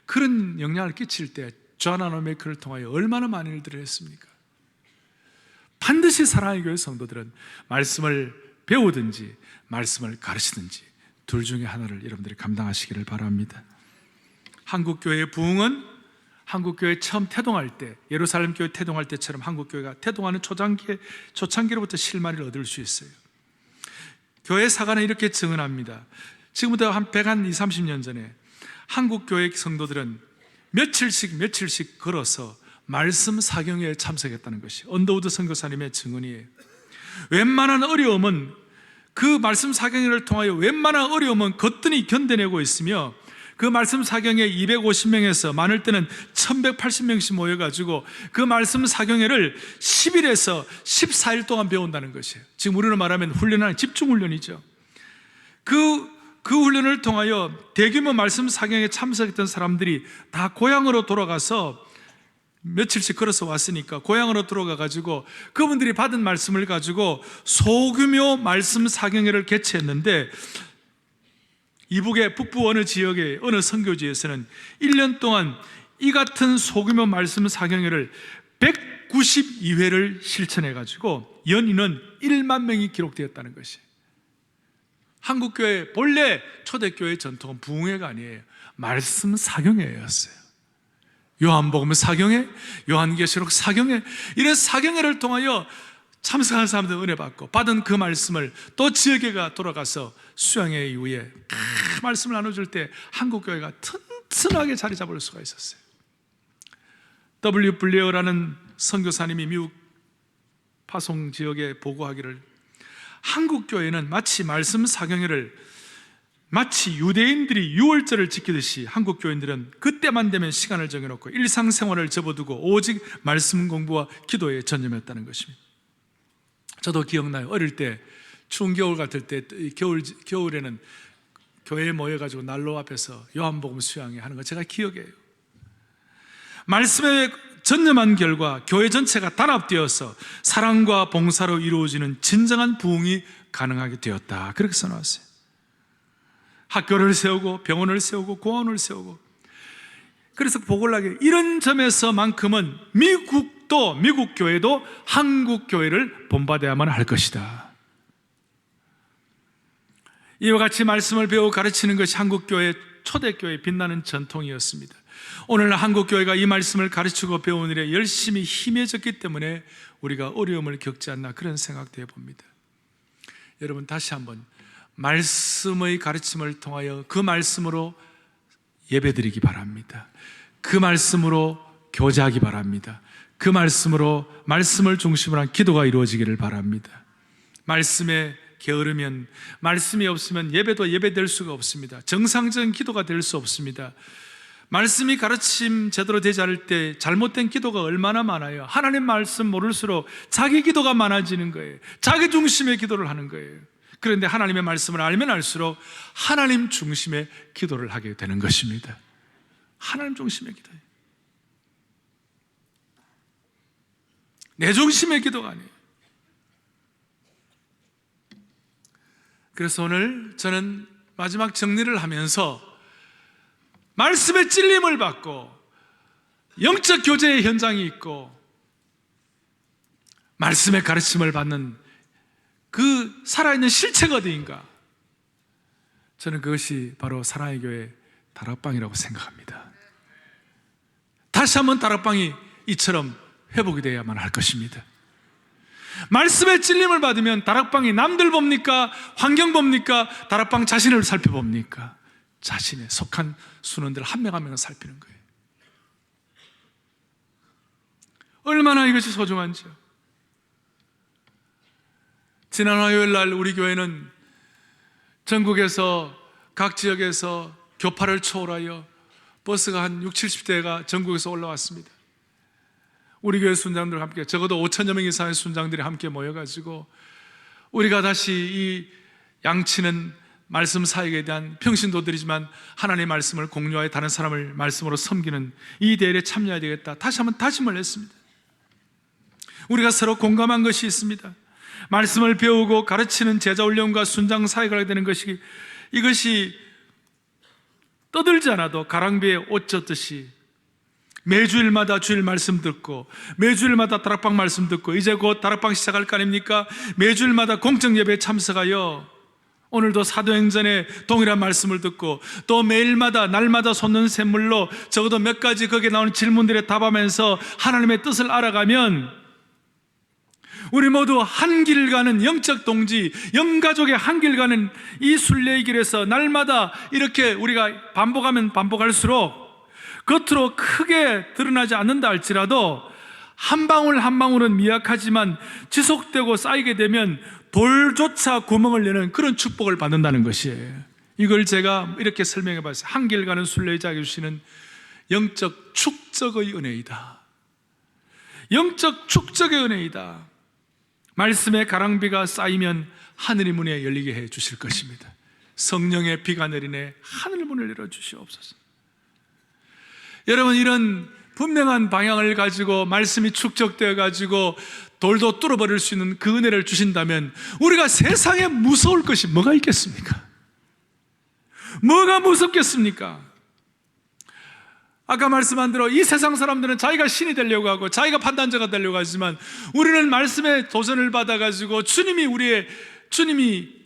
그런 영향을 끼칠 때 존 와나메이커를 통하여 얼마나 많은 일들을 했습니까? 반드시 사랑의 교회 성도들은 말씀을 배우든지 말씀을 가르치든지 둘 중에 하나를 여러분들이 감당하시기를 바랍니다. 한국교회의 부흥은 한국교회 처음 태동할 때, 예루살렘 교회 태동할 때처럼 한국교회가 태동하는 초창기로부터 실마리를 얻을 수 있어요. 교회 사관은 이렇게 증언합니다. 지금부터 한 120, 30년 전에 한국교회 성도들은 며칠씩 걸어서 말씀 사경회에 참석했다는 것이 언더우드 선교사님의 증언이에요. 웬만한 어려움은, 그 말씀 사경회를 통하여 웬만한 어려움은 거뜬히 견뎌내고 있으며, 그 말씀 사경회 250명에서 많을 때는 1180명씩 모여가지고 그 말씀 사경회를 10일에서 14일 동안 배운다는 것이에요. 지금 우리로 말하면 훈련하는 집중훈련이죠. 그 훈련을 통하여 대규모 말씀 사경회에 참석했던 사람들이 다 고향으로 돌아가서 며칠씩 걸어서 왔으니까 고향으로 들어가가지고 그분들이 받은 말씀을 가지고 소규모 말씀 사경회를 개최했는데, 이북의 북부 어느 지역의 어느 선교지에서는 1년 동안 이 같은 소규모 말씀 사경회를 192회를 실천해가지고 연인은 1만 명이 기록되었다는 것이. 한국교회 본래 초대교회 전통은 부흥회가 아니에요. 말씀 사경회였어요. 요한복음 사경회, 요한계시록 사경회, 이런 사경회를 통하여 참석한 사람들 은혜 받고 받은 그 말씀을 또 지역에가 돌아가서 수양회 이후에 말씀을 나눠줄 때 한국교회가 튼튼하게 자리 잡을 수가 있었어요. W. 블레어라는 선교사님이 미국 파송 지역에 보고하기를, 한국교회는 마치 말씀 사경회를 마치 유대인들이 유월절을 지키듯이 한국교인들은 그때만 되면 시간을 정해놓고 일상생활을 접어두고 오직 말씀 공부와 기도에 전념했다는 것입니다. 저도 기억나요. 어릴 때 추운 겨울 같을 때 겨울에는 교회에 모여가지고 난로 앞에서 요한복음 수양회 하는 거 제가 기억해요. 말씀에 전념한 결과 교회 전체가 단합되어서 사랑과 봉사로 이루어지는 진정한 부흥이 가능하게 되었다, 그렇게 써놨어요. 학교를 세우고 병원을 세우고 공원을 세우고, 그래서 복을 나게 이런 점에서만큼은 미국 교회도 한국 교회를 본받아야만 할 것이다. 이와 같이 말씀을 배우고 가르치는 것이 한국 교회 초대교회의 빛나는 전통이었습니다. 오늘 한국 교회가 이 말씀을 가르치고 배우는 일에 열심히 힘해졌기 때문에 우리가 어려움을 겪지 않나 그런 생각도 해봅니다. 여러분, 다시 한번 말씀의 가르침을 통하여 그 말씀으로 예배드리기 바랍니다. 그 말씀으로 교제하기 바랍니다. 그 말씀으로 말씀을 중심으로 한 기도가 이루어지기를 바랍니다. 말씀에 게으르면, 말씀이 없으면 예배도 예배될 수가 없습니다. 정상적인 기도가 될 수 없습니다. 말씀이 가르침 제대로 되지 않을 때 잘못된 기도가 얼마나 많아요. 하나님 말씀 모를수록 자기 기도가 많아지는 거예요. 자기 중심의 기도를 하는 거예요. 그런데 하나님의 말씀을 알면 알수록 하나님 중심의 기도를 하게 되는 것입니다. 하나님 중심의 기도예요. 내 중심의 기도가 아니에요. 그래서 오늘 저는 마지막 정리를 하면서 말씀의 찔림을 받고 영적 교제의 현장이 있고 말씀의 가르침을 받는 그 살아있는 실체가 어디인가? 저는 그것이 바로 사랑의 교회 다락방이라고 생각합니다. 다시 한번 다락방이 이처럼 회복이 되어야만 할 것입니다. 말씀의 찔림을 받으면 다락방이 남들 봅니까? 환경 봅니까? 다락방 자신을 살펴봅니까? 자신의 속한 순원들 한 명 한 명을 살피는 거예요. 얼마나 이것이 소중한지요. 지난 화요일 날 우리 교회는 전국에서 각 지역에서 교파를 초월하여 버스가 한 60, 70대가 전국에서 올라왔습니다. 우리 교회 순장들과 함께 적어도 5천여 명 이상의 순장들이 함께 모여가지고 우리가 다시 이 양치는 말씀 사역에 대한 평신도들이지만 하나님의 말씀을 공유하여 다른 사람을 말씀으로 섬기는 이 대회에 참여해야 되겠다. 다시 한번 다짐을 했습니다. 우리가 서로 공감한 것이 있습니다. 말씀을 배우고 가르치는 제자훈련과 순장 사역을 하게 되는 것이 이것이 떠들지 않아도 가랑비에 옷 젖듯이 매주일마다 주일 말씀 듣고 매주일마다 다락방 말씀 듣고 이제 곧 다락방 시작할 거 아닙니까? 매주일마다 공적 예배에 참석하여 오늘도 사도행전의 동일한 말씀을 듣고 또 매일마다 날마다 솟는 샘물로 적어도 몇 가지 거기에 나오는 질문들에 답하면서 하나님의 뜻을 알아가면 우리 모두 한 길 가는 영적 동지, 영가족의 한 길 가는 이 순례의 길에서 날마다 이렇게 우리가 반복하면 반복할수록 겉으로 크게 드러나지 않는다 할지라도 한 방울 한 방울은 미약하지만 지속되고 쌓이게 되면 돌조차 구멍을 내는 그런 축복을 받는다는 것이에요. 이걸 제가 이렇게 설명해 봤어요. 한 길 가는 순례의 자에게 주시는 영적 축적의 은혜이다. 영적 축적의 은혜이다. 말씀의 가랑비가 쌓이면 하늘의 문에 열리게 해 주실 것입니다. 성령의 비가 내리네 하늘 문을 열어주시옵소서. 여러분, 이런 분명한 방향을 가지고 말씀이 축적되어 가지고 돌도 뚫어버릴 수 있는 그 은혜를 주신다면 우리가 세상에 무서울 것이 뭐가 있겠습니까? 뭐가 무섭겠습니까? 아까 말씀한 대로 이 세상 사람들은 자기가 신이 되려고 하고 자기가 판단자가 되려고 하지만 우리는 말씀의 도전을 받아가지고 주님이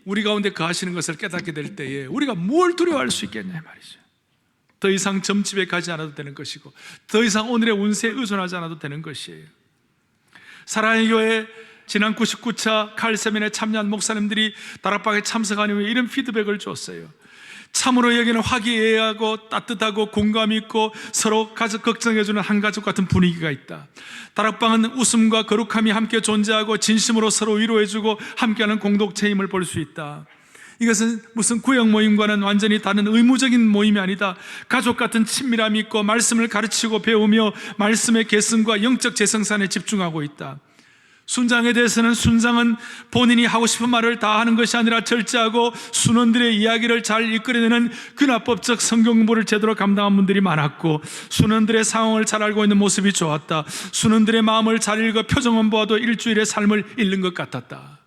우리 가운데 거하시는 것을 깨닫게 될 때에 우리가 뭘 두려워할 수 있겠냐 말이죠. 더 이상 점집에 가지 않아도 되는 것이고 더 이상 오늘의 운세에 의존하지 않아도 되는 것이에요. 사랑의 교회 지난 99차 칼세면에 참여한 목사님들이 다락방에 참석한 후에 이런 피드백을 줬어요. 참으로 여기는 화기애애하고 따뜻하고 공감 있고 서로 가족 걱정해주는 한 가족 같은 분위기가 있다. 다락방은 웃음과 거룩함이 함께 존재하고 진심으로 서로 위로해주고 함께하는 공동체임을 볼 수 있다. 이것은 무슨 구역 모임과는 완전히 다른 의무적인 모임이 아니다. 가족 같은 친밀함이 있고 말씀을 가르치고 배우며 말씀의 계승과 영적 재생산에 집중하고 있다. 순장에 대해서는 순장은 본인이 하고 싶은 말을 다 하는 것이 아니라 절제하고 순원들의 이야기를 잘 이끌어내는 근합법적 성경 공부를 제대로 감당한 분들이 많았고 순원들의 상황을 잘 알고 있는 모습이 좋았다. 순원들의 마음을 잘 읽어 표정만 보아도 일주일의 삶을 읽는 것 같았다.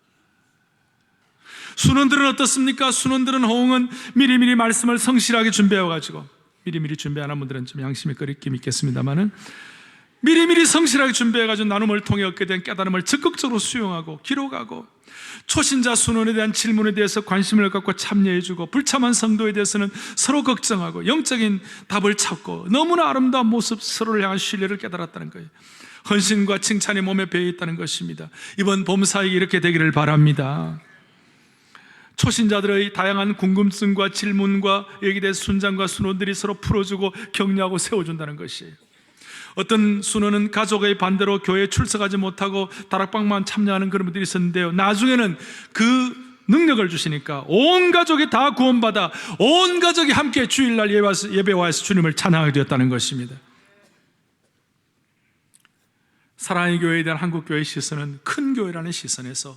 순원들은 어떻습니까? 순원들은 호응은 미리미리 말씀을 성실하게 준비해가지고 미리미리 준비 안 한 분들은 좀 양심이 끓이기 믿겠습니다만은, 미리미리 성실하게 준비해가지고 나눔을 통해 얻게 된 깨달음을 적극적으로 수용하고 기록하고, 초신자 순원에 대한 질문에 대해서 관심을 갖고 참여해주고, 불참한 성도에 대해서는 서로 걱정하고 영적인 답을 찾고, 너무나 아름다운 모습, 서로를 향한 신뢰를 깨달았다는 거예요. 헌신과 칭찬이 몸에 배어있다는 것입니다. 이번 봄사역이 이렇게 되기를 바랍니다. 초신자들의 다양한 궁금증과 질문과 여기에 대해 순장과 순원들이 서로 풀어주고 격려하고 세워준다는 것이에요. 어떤 순원은 가족의 반대로 교회에 출석하지 못하고 다락방만 참여하는 그런 분들이 있었는데요, 나중에는 그 능력을 주시니까 온 가족이 다 구원받아 온 가족이 함께 주일날 예배 와서 주님을 찬양하게 되었다는 것입니다. 사랑의 교회에 대한 한국교회의 시선은 큰 교회라는 시선에서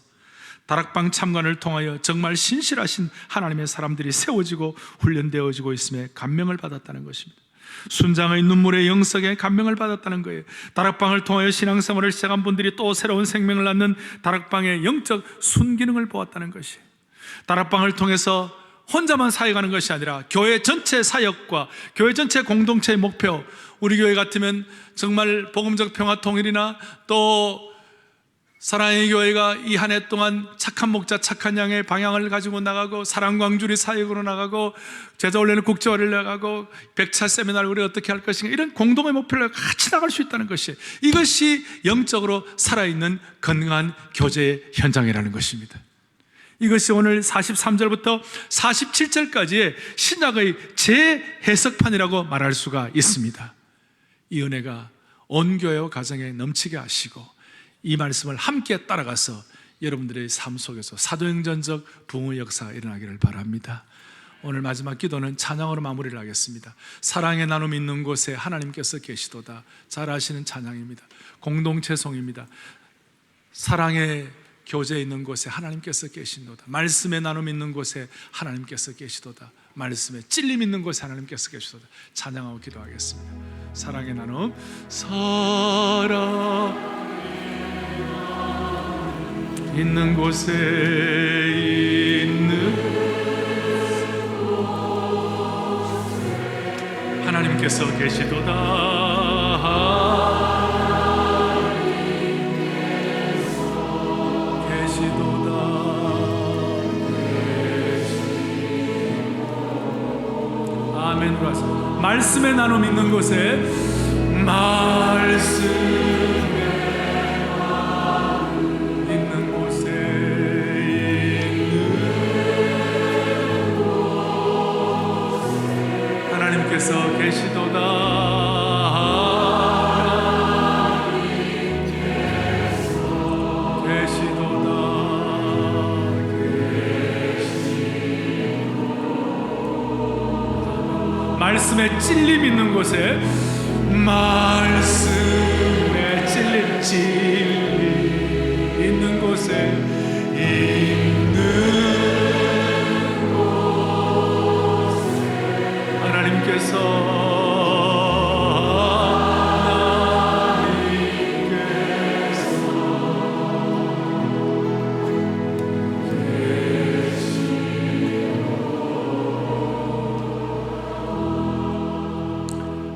다락방 참관을 통하여 정말 신실하신 하나님의 사람들이 세워지고 훈련되어지고 있음에 감명을 받았다는 것입니다. 순장의 눈물의 영성에 감명을 받았다는 거예요. 다락방을 통하여 신앙생활을 시작한 분들이 또 새로운 생명을 낳는 다락방의 영적 순기능을 보았다는 것이에요. 다락방을 통해서 혼자만 사역하는 것이 아니라 교회 전체 사역과 교회 전체 공동체의 목표, 우리 교회 같으면 정말 복음적 평화 통일이나 또 사랑의 교회가 이 한 해 동안 착한 목자 착한 양의 방향을 가지고 나가고, 사랑광주리 사역으로 나가고, 제자훈련의 국제화를 나가고, 백차 세미나를 우리가 어떻게 할 것인가, 이런 공동의 목표를 같이 나갈 수 있다는 것이, 이것이 영적으로 살아있는 건강한 교제의 현장이라는 것입니다. 이것이 오늘 43절부터 47절까지의 신약의 재해석판이라고 말할 수가 있습니다. 이 은혜가 온 교회와 가정에 넘치게 하시고, 이 말씀을 함께 따라가서 여러분들의 삶 속에서 사도행전적 부흥의 역사가 일어나기를 바랍니다. 오늘 마지막 기도는 찬양으로 마무리를 하겠습니다. 사랑의 나눔 있는 곳에 하나님께서 계시도다. 잘 아시는 찬양입니다. 공동체송입니다. 사랑의 교제 있는 곳에 하나님께서 계시도다. 말씀의 나눔 있는 곳에 하나님께서 계시도다. 말씀에 찔림 있는 곳에 하나님께서 계시도다. 찬양하고 기도하겠습니다. 사랑의 나눔, 사랑 있는 곳에 있는 하나님께서 계시도다. 계시도다. 아멘으로 하세요. 말씀의 나눔 있는 곳에, 말씀 하나님께서 계시도다. 계시도다. 말씀에 찔림 있는 곳에, 말씀에 찔림 있는 곳에,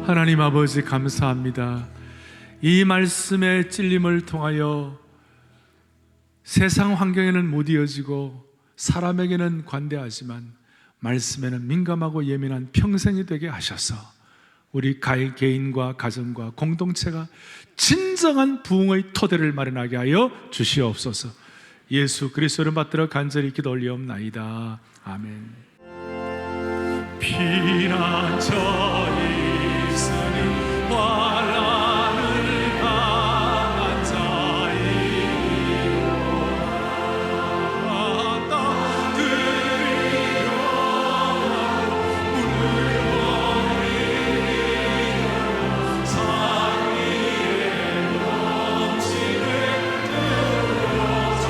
하나님 아버지 감사합니다. 이 말씀의 찔림을 통하여 세상 환경에는 무디어지고 사람에게는 관대하지만 말씀에는 민감하고 예민한 평생이 되게 하셔서 우리 개인과 가정과 공동체가 진정한 부흥의 토대를 마련하게 하여 주시옵소서. 예수 그리스도를 받들어 간절히 기도 올리옵나이다. 아멘. 피난처 있으니 환난을 당한 자이로다. 따뜻이여 물결이여 산 위에 넘치는 들려자네.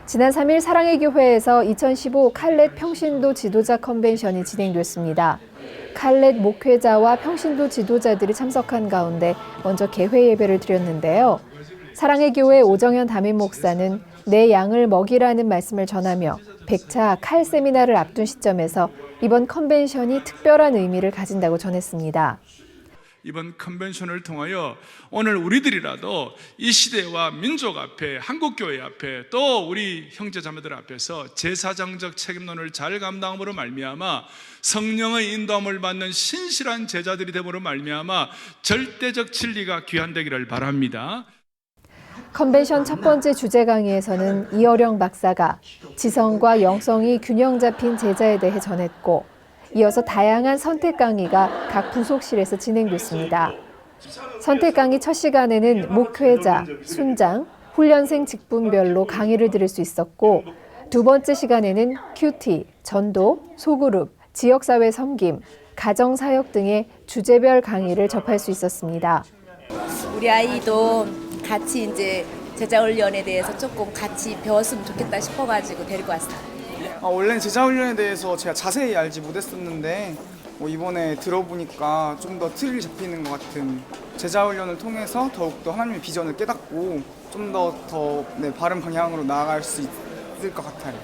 지난 3일 사랑의 교회에서 2015 칼렛 평신도 지도자 컨벤션이 진행됐습니다. 칼렛 목회자와 평신도 지도자들이 참석한 가운데 먼저 개회 예배를 드렸는데요. 사랑의 교회 오정현 담임 목사는 내 양을 먹이라는 말씀을 전하며 100차 칼 세미나를 앞둔 시점에서 이번 컨벤션이 특별한 의미를 가진다고 전했습니다. 이번 컨벤션을 통하여 오늘 우리들이라도 이 시대와 민족 앞에, 한국교회 앞에, 또 우리 형제자매들 앞에서 제사장적 책임론을 잘 감당함으로 말미암아 성령의 인도함을 받는 신실한 제자들이 됨으로 말미암아 절대적 진리가 귀환되기를 바랍니다. 컨벤션 첫 번째 주제 강의에서는 이어령 박사가 지성과 영성이 균형 잡힌 제자에 대해 전했고, 이어서 다양한 선택 강의가 각 부속실에서 진행됐습니다. 선택 강의 첫 시간에는 목회자, 순장, 훈련생 직분별로 강의를 들을 수 있었고, 두 번째 시간에는 큐티, 전도, 소그룹, 지역사회 섬김, 가정사역 등의 주제별 강의를 접할 수 있었습니다. 우리 아이도 같이 이제 제자훈련에 대해서 조금 같이 배웠으면 좋겠다 싶어가지고 데리고 왔어요. 원래는 제자훈련에 대해서 제가 자세히 알지 못했었는데 이번에 들어보니까 좀 더 틀이 잡히는 것 같은, 제자훈련을 통해서 더욱더 하나님의 비전을 깨닫고 좀 더 바른 방향으로 나아갈 수 있을 것 같아요.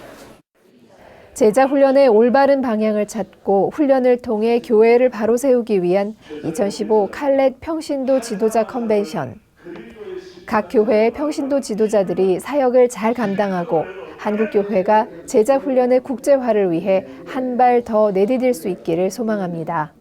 제자 훈련의 올바른 방향을 찾고 훈련을 통해 교회를 바로 세우기 위한 2015 칼렛 평신도 지도자 컨벤션. 각 교회의 평신도 지도자들이 사역을 잘 감당하고 한국교회가 제자 훈련의 국제화를 위해 한 발 더 내디딜 수 있기를 소망합니다.